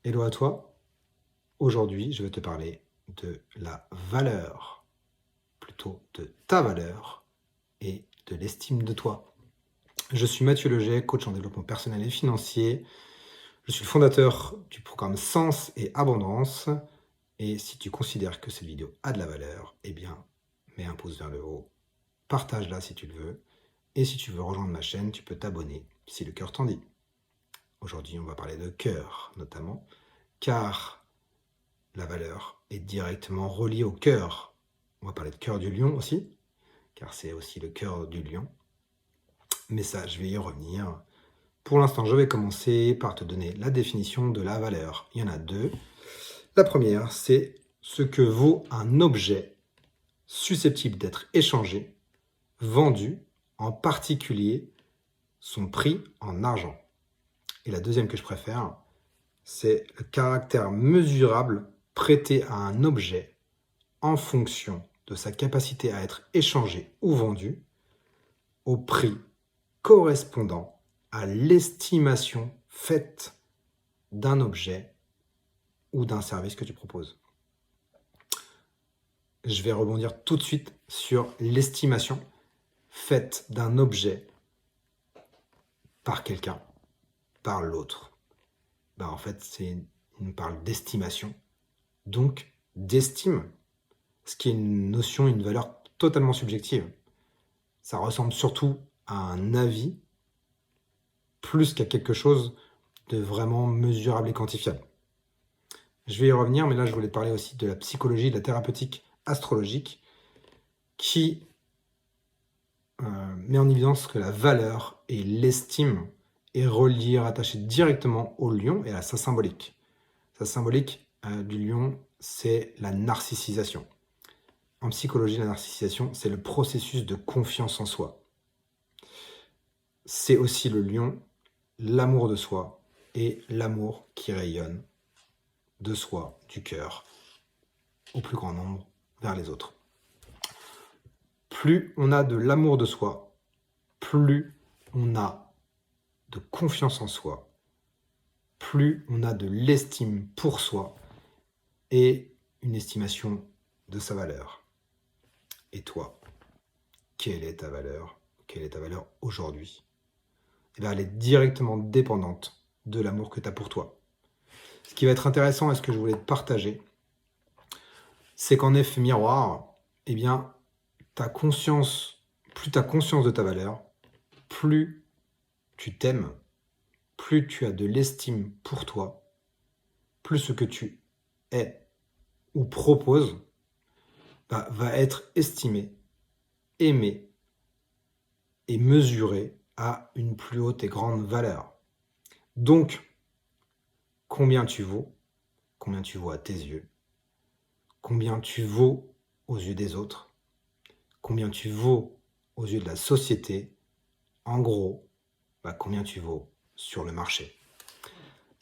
Hello à toi. Aujourd'hui, je vais te parler de la valeur, plutôt de ta valeur et de l'estime de toi. Je suis Mathieu Leget, coach en développement personnel et financier. Je suis le fondateur du programme Sens et Abondance. Et si tu considères que cette vidéo a de la valeur, eh bien, mets un pouce vers le haut, partage-la si tu le veux. Et si tu veux rejoindre ma chaîne, tu peux t'abonner si le cœur t'en dit. Aujourd'hui, on va parler de cœur, notamment, car la valeur est directement reliée au cœur. On va parler de cœur du lion aussi, car c'est aussi le cœur du lion. Mais ça, je vais y revenir. Pour l'instant, je vais commencer par te donner la définition de la valeur. Il y en a deux. La première, c'est ce que vaut un objet susceptible d'être échangé, vendu, en particulier son prix en argent. Et la deuxième que je préfère, c'est le caractère mesurable prêté à un objet en fonction de sa capacité à être échangé ou vendu au prix correspondant à l'estimation faite d'un objet ou d'un service que tu proposes. Je vais rebondir tout de suite sur l'estimation faite d'un objet par quelqu'un, par l'autre. En fait, on parle d'estimation, donc d'estime, ce qui est une notion, une valeur totalement subjective. Ça ressemble surtout à un avis plus qu'à quelque chose de vraiment mesurable et quantifiable. Je vais y revenir, mais là, je voulais te parler aussi de la psychologie, de la thérapeutique astrologique, qui met en évidence que la valeur et l'estime est reliée, rattachée directement au lion et à sa symbolique. Sa symbolique du lion, c'est la narcissisation. En psychologie, la narcissisation, c'est le processus de confiance en soi. C'est aussi le lion, l'amour de soi et l'amour qui rayonne de soi, du cœur, au plus grand nombre, vers les autres. Plus on a de l'amour de soi, plus on a de confiance en soi, plus on a de l'estime pour soi et une estimation de sa valeur. Et toi, quelle est ta valeur? Quelle est ta valeur aujourd'hui? Eh bien, elle est directement dépendante de l'amour que tu as pour toi. Ce qui va être intéressant et ce que je voulais te partager, c'est qu'en effet miroir, eh bien, plus tu as conscience de ta valeur, plus tu t'aimes, plus tu as de l'estime pour toi, plus ce que tu es ou proposes va être estimé, aimé et mesuré à une plus haute et grande valeur. Donc, combien tu vaux à tes yeux, combien tu vaux aux yeux des autres, combien tu vaux aux yeux de la société, en gros, combien tu vaux sur le marché.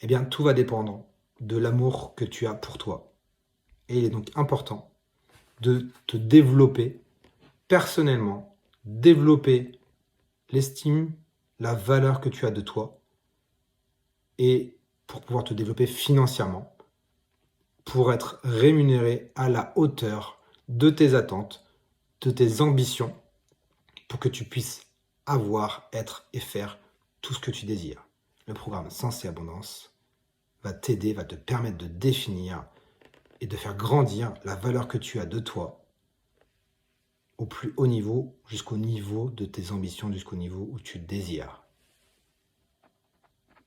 Eh bien, tout va dépendre de l'amour que tu as pour toi. Et il est donc important de te développer personnellement, développer l'estime, la valeur que tu as de toi, et pour pouvoir te développer financièrement, pour être rémunéré à la hauteur de tes attentes, de tes ambitions, pour que tu puisses avoir, être et faire tout ce que tu désires. Le programme Sens et Abondance va t'aider, va te permettre de définir et de faire grandir la valeur que tu as de toi au plus haut niveau, jusqu'au niveau de tes ambitions, jusqu'au niveau où tu désires.